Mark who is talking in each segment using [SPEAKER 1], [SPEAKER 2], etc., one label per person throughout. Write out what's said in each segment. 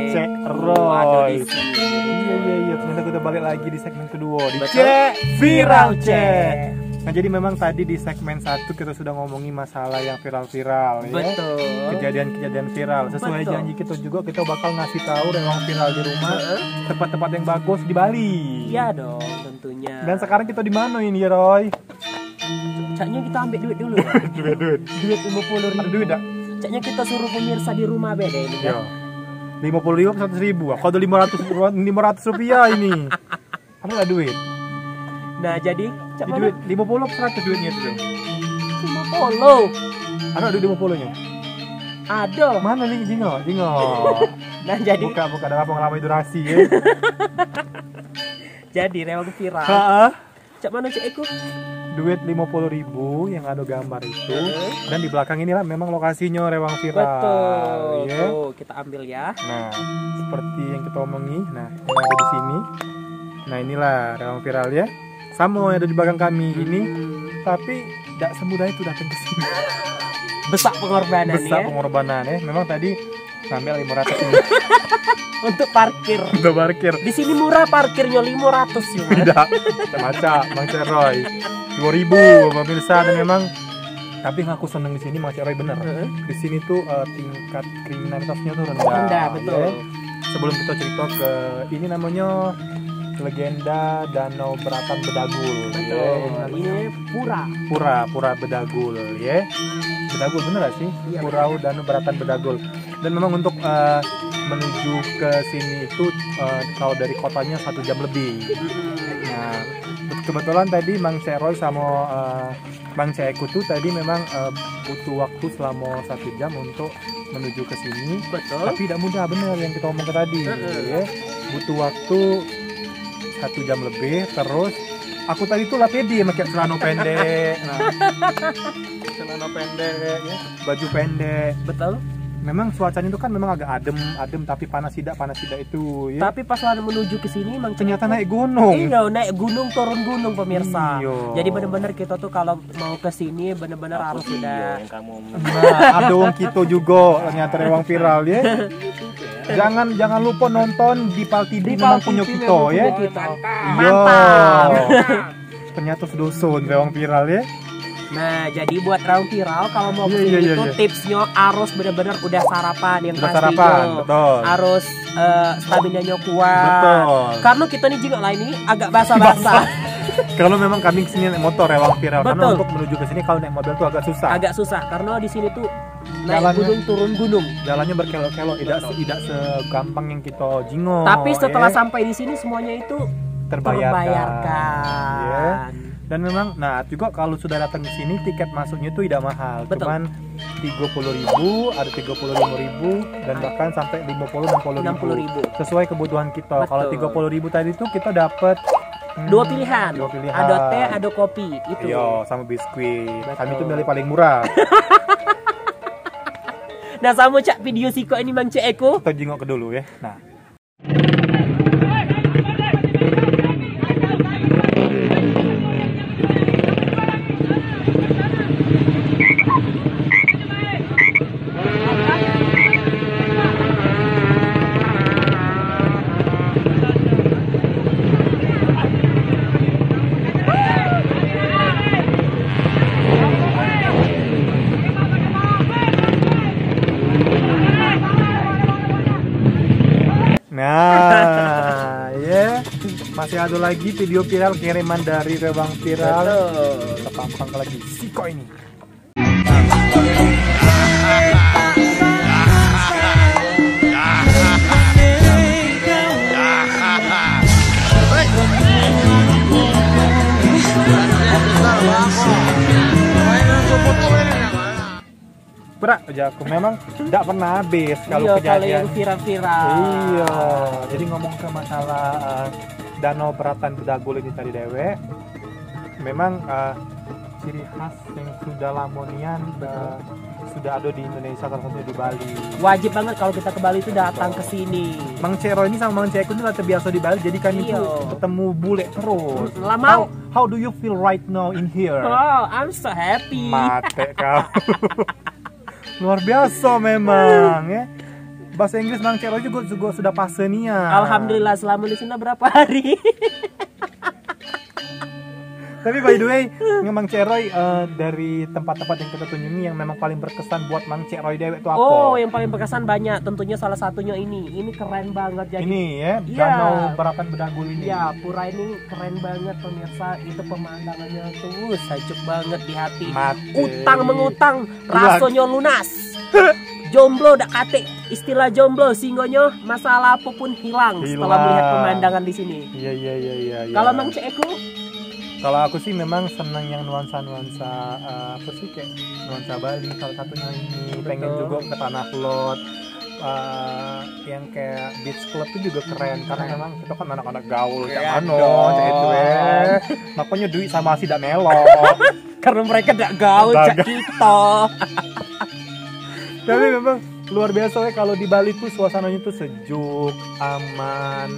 [SPEAKER 1] Cek Roy. Iya, ternyata kita balik lagi di segmen kedua di Cek Viral Cek. Nah, jadi memang tadi di segmen 1 kita sudah ngomongin masalah yang viral-viral ya.
[SPEAKER 2] Betul.
[SPEAKER 1] Kejadian-kejadian viral. Sesuai janji kita juga, kita bakal ngasih tahu rewang viral di rumah, tempat-tempat yang bagus di Bali.
[SPEAKER 2] Iya dong, tentunya.
[SPEAKER 1] Dan sekarang kita di mana ini, Roy?
[SPEAKER 2] Caknya kita ambil duit dulu.
[SPEAKER 1] Duit.
[SPEAKER 2] Duit 50.000.
[SPEAKER 1] Ada duit tak?
[SPEAKER 2] Caknya kita suruh pemirsa di rumah beda ini ya.
[SPEAKER 1] 50.000 100.000. Aku ada 500 rupiah ini. Ada duit.
[SPEAKER 2] Nah, jadi
[SPEAKER 1] Di duit 50 100 duitnya itu.
[SPEAKER 2] 50.
[SPEAKER 1] Ada duit 50-nya.
[SPEAKER 2] Ada.
[SPEAKER 1] Mana nih Jingo?
[SPEAKER 2] Nah, jadi
[SPEAKER 1] buka ada apa ngelama durasi ya.
[SPEAKER 2] jadi rewang viral.
[SPEAKER 1] Heeh.
[SPEAKER 2] Cak mana cek aku?
[SPEAKER 1] Duit 50.000 yang ada gambar itu. Dan di belakang inilah memang lokasinya rewang viral.
[SPEAKER 2] Betul.
[SPEAKER 1] Ya.
[SPEAKER 2] Tuh, kita ambil ya.
[SPEAKER 1] Nah, seperti yang kita omongi, nah yang ada di sini. Nah, inilah rewang viral ya. Sama yang ada di belakang kami ini, tapi tidak semudah itu datang ke sini.
[SPEAKER 2] Besar pengorbanan
[SPEAKER 1] Besar
[SPEAKER 2] ya.
[SPEAKER 1] pengorbanan ya. Memang tadi ngambil 500 ini
[SPEAKER 2] Untuk parkir.
[SPEAKER 1] untuk parkir.
[SPEAKER 2] Di sini murah parkirnya 500 cuma.
[SPEAKER 1] Tidak, maca Bang Ceroy 2000 pemirsa. Dan memang tapi yang aku seneng di sini Bang Ceroy bener. Di sini tuh tingkat kriminalitasnya tuh rendah.
[SPEAKER 2] Rendah, betul.
[SPEAKER 1] Ya. Sebelum kita cerita ke ini namanya legenda Danau Beratan Bedagul.
[SPEAKER 2] Betul.
[SPEAKER 1] Ya.
[SPEAKER 2] Ini
[SPEAKER 1] Pura Bedagul ya. Bedagul bener gak sih?
[SPEAKER 2] Iya,
[SPEAKER 1] Pura Danau Beratan Bedagul. Dan memang untuk menuju ke sini itu kalau dari kotanya 1 jam lebih. Nah, kebetulan tadi Mang Ceroy sama Mang Ceku tuh tadi memang butuh waktu selama 1 jam untuk menuju ke sini.
[SPEAKER 2] Betul.
[SPEAKER 1] Tapi tidak mudah bener yang kita omong tadi. Ya. Butuh waktu 1 jam lebih. Terus aku tadi tuh lah pede pakai celana pendek. Nah, celana pendek ya, baju pendek.
[SPEAKER 2] Betul.
[SPEAKER 1] Memang cuacanya itu kan memang agak adem tapi panas tidak itu ya.
[SPEAKER 2] Tapi pas lalu menuju ke sini Mang
[SPEAKER 1] Ternyata naik gunung.
[SPEAKER 2] Iya, naik gunung turun gunung pemirsa.
[SPEAKER 1] Iyo.
[SPEAKER 2] Jadi benar-benar kita tuh kalau mau ke sini benar-benar harus sudah.
[SPEAKER 1] Nah, ada wong kita juga ternyata rewang viral ya. Jangan lupa nonton di Pal TV memang punya kita ya.
[SPEAKER 2] Mantap.
[SPEAKER 1] Ternyata sudosun rewang viral ya.
[SPEAKER 2] Nah, jadi buat rewang viral kalau mau ke sini itu tipsnya harus benar-benar udah sarapan yang
[SPEAKER 1] Udah
[SPEAKER 2] pasti.
[SPEAKER 1] sarapan, betul.
[SPEAKER 2] Harus stamina-nya kuat.
[SPEAKER 1] Betul.
[SPEAKER 2] Karena kita nih juga lah ini agak basah-basah.
[SPEAKER 1] Kalau memang kami kesini naik motor rewang viral. Karena
[SPEAKER 2] Betul.
[SPEAKER 1] untuk menuju ke sini kalau naik mobil tuh agak susah.
[SPEAKER 2] Agak susah karena di sini tuh naik
[SPEAKER 1] Jalannya-
[SPEAKER 2] gunung turun gunung.
[SPEAKER 1] Jalannya berkelok-kelok, tidak segampang yang kita jingo.
[SPEAKER 2] Tapi setelah
[SPEAKER 1] ya.
[SPEAKER 2] sampai di sini semuanya itu
[SPEAKER 1] terbayarkan. Ya. Dan memang, nah juga kalau sudah datang ke sini tiket masuknya itu tidak mahal,
[SPEAKER 2] Betul.
[SPEAKER 1] cuman 30.000, ada 35.000 dan bahkan sampai 60-60.000 sesuai kebutuhan kita.
[SPEAKER 2] Betul.
[SPEAKER 1] Kalau 30.000 tadi itu kita dapat
[SPEAKER 2] dua pilihan. Ada teh, ada kopi itu.
[SPEAKER 1] Iya, sama biskuit.
[SPEAKER 2] Betul.
[SPEAKER 1] Kami itu milih paling murah.
[SPEAKER 2] Nah, sama cak video siko ini Mang Cek Eko.
[SPEAKER 1] Kita jengok ke dulu ya. Nah, ya masih ada lagi video viral kiriman dari rewang viral. Kita tampang lagi siko ini. Berat aja aku memang tidak pernah habis kalau
[SPEAKER 2] Iya, kalau
[SPEAKER 1] kejadian.
[SPEAKER 2] yang viral-viral.
[SPEAKER 1] Iya, jadi ngomong ke masalah Danau Beratan Bedagul ini tadi dewe, memang ciri khas yang sudah lamonian sudah ada di Indonesia, salah satunya di Bali.
[SPEAKER 2] Wajib banget kalau kita ke Bali itu datang ke sini.
[SPEAKER 1] Mang Cero ini sama Mang Ceku ini lah terbiasa di Bali, jadi kami
[SPEAKER 2] Iya.
[SPEAKER 1] tuh ketemu bule terus.
[SPEAKER 2] Lama.
[SPEAKER 1] How do you feel right now in here?
[SPEAKER 2] Oh, I'm so happy.
[SPEAKER 1] Mate kau. Luar biasa memang ya. bahasa Inggris Mang Cek Roy juga sudah fase nih ya.
[SPEAKER 2] Alhamdulillah, selama di sana berapa hari?
[SPEAKER 1] Tapi by the way, Mang Cek Roy dari tempat-tempat yang kita kunjungi yang memang paling berkesan buat Mang Cek Roy dewek itu apa?
[SPEAKER 2] Oh, yang paling berkesan banyak. Tentunya salah satunya ini. Ini keren banget jadi.
[SPEAKER 1] Ini ya,
[SPEAKER 2] Iya.
[SPEAKER 1] Danau Barakan Bedagul ini.
[SPEAKER 2] Ya, pura ini keren banget pemirsa. Itu pemandangannya tuh sajuk banget di hati.
[SPEAKER 1] Mati.
[SPEAKER 2] Utang mengutang, rasanya lunas. Jomblo dak kate. Istilah jomblo singgonya masalah apapun hilang setelah melihat pemandangan di sini.
[SPEAKER 1] Iya.
[SPEAKER 2] Kalau Mang Cek Eko?
[SPEAKER 1] Kalau aku sih memang senang yang nuansa-nuansa apa sih kayak nuansa Bali salah satunya ini.
[SPEAKER 2] Betul.
[SPEAKER 1] Pengen juga ke Tanah Lot. Yang kayak beach club itu juga keren karena memang kita kan anak-anak gaul
[SPEAKER 2] Iya
[SPEAKER 1] kayak mano
[SPEAKER 2] dong.
[SPEAKER 1] kayak itu makanya duit sama si dak melo.
[SPEAKER 2] Karena mereka dak gaul cak kita.
[SPEAKER 1] Tapi memang luar biasa ya kalau di Bali tuh suasananya tuh sejuk, aman.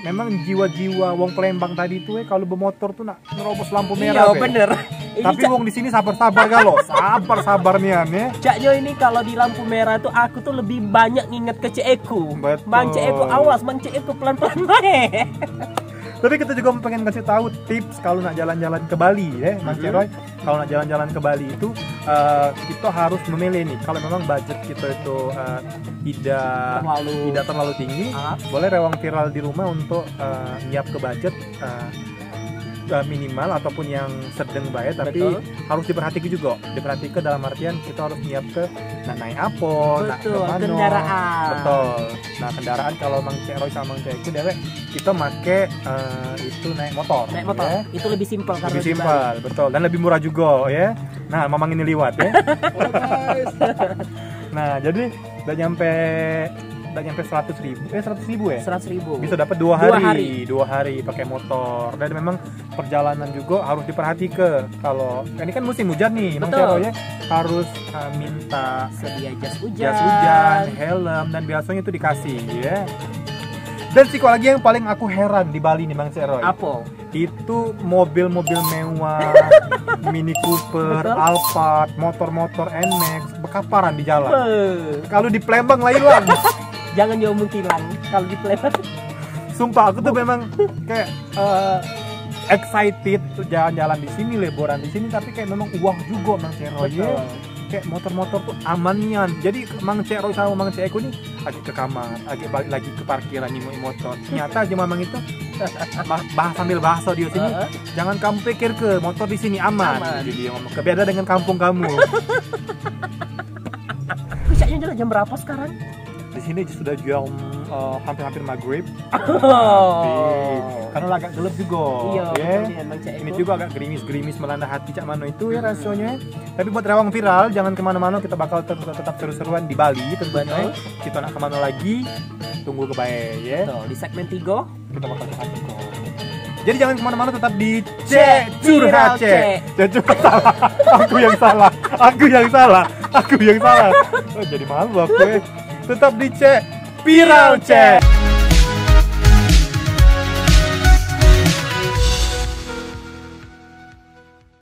[SPEAKER 1] Memang jiwa-jiwa wong Palembang tadi tuh kalau bermotor tuh nak nerobos lampu merah.
[SPEAKER 2] Iya bener. Ini
[SPEAKER 1] Tapi wong di sini sabar-sabar galo, sabar nih ya.
[SPEAKER 2] Caknya ini kalau di lampu merah tuh aku tuh lebih banyak nginget ke Cek Eko.
[SPEAKER 1] Betul.
[SPEAKER 2] Mang Cek Eko awas, Mang Cek Eko pelan-pelan bae.
[SPEAKER 1] Tapi kita juga pengen kasih tahu tips kalau nak jalan-jalan ke Bali ya, Mang Cek Roy. Kalau nak jalan-jalan ke Bali itu kita harus memilih nih. Kalau memang budget kita itu tidak terlalu tinggi, boleh rewang viral di rumah untuk nyiap ke budget minimal ataupun yang sedang baik, tapi
[SPEAKER 2] Betul.
[SPEAKER 1] harus diperhatikan juga. Diperhatikan dalam artian kita harus nyiap ke naik apa, nak ke
[SPEAKER 2] Betul,
[SPEAKER 1] mana.
[SPEAKER 2] kendaraan.
[SPEAKER 1] Betul. Nah kendaraan kalau Mang Cek Roy sama Mang Cek itu dewek kita make itu naik motor.
[SPEAKER 2] Naik motor.
[SPEAKER 1] Ya.
[SPEAKER 2] Itu lebih simpel karena
[SPEAKER 1] Lebih
[SPEAKER 2] di
[SPEAKER 1] simpel, betul, dan lebih murah juga ya. Nah, mamang ini liwat ya. Nah, jadi udah nyampe 100.000 ya.
[SPEAKER 2] 100.000.
[SPEAKER 1] Bisa dapat 2 hari pakai motor. Dan memang perjalanan juga harus diperhatikan. Kalau ini kan musim hujan nih, Mang Cek Roy ya, harus minta
[SPEAKER 2] Sedia jas
[SPEAKER 1] jas hujan, helm, dan biasanya itu dikasih ya. Dan sih lagi yang paling aku heran di Bali nih Mang Cek Roy.
[SPEAKER 2] Apa?
[SPEAKER 1] Itu mobil-mobil mewah, Mini Cooper,
[SPEAKER 2] Betul.
[SPEAKER 1] Alphard, motor-motor NMAX bekaparan di jalan.
[SPEAKER 2] Beuh.
[SPEAKER 1] Kalau di Palembang lah hilang.
[SPEAKER 2] Jangan diomong hilang kalau di Palembang.
[SPEAKER 1] Sumpah aku tuh memang kayak excited tuh jalan-jalan di sini, liburan di sini, tapi kayak memang uang juga Mang Cek Roy.
[SPEAKER 2] Betul.
[SPEAKER 1] Kayak motor-motor tuh amannya. Jadi Mang Cek Roy sama Mang Cek Eko nih lagi ke kamar, lagi balik lagi ke parkiran nyimoi motor. Ternyata aja mamang itu bahas sambil bahasa dia sini. Jangan kamu pikir ke motor di sini aman. Jadi dia ngomong beda dengan kampung kamu.
[SPEAKER 2] Pusatnya jam berapa sekarang?
[SPEAKER 1] Di sini sudah jam hampir maghrib.
[SPEAKER 2] Oh.
[SPEAKER 1] Karena agak gelap juga.
[SPEAKER 2] Iya,
[SPEAKER 1] ya.
[SPEAKER 2] betul nih, Mang Cek
[SPEAKER 1] Ini
[SPEAKER 2] Eko.
[SPEAKER 1] juga agak gerimis melanda hati cak mano itu ya rasanya. Tapi buat rawang viral jangan kemana-mana, kita bakal tetap seru-seruan di Bali tentunya. Kita nak kemana lagi tunggu ke bae ya.
[SPEAKER 2] Tuh, di segmen 3
[SPEAKER 1] Kita bakal curhat kok. Jadi jangan kemana-mana, tetap di Cek Curhat Cek. Curhat salah. Aku yang salah. Oh, jadi malu aku ya. Tetap di Cek Viral Cek.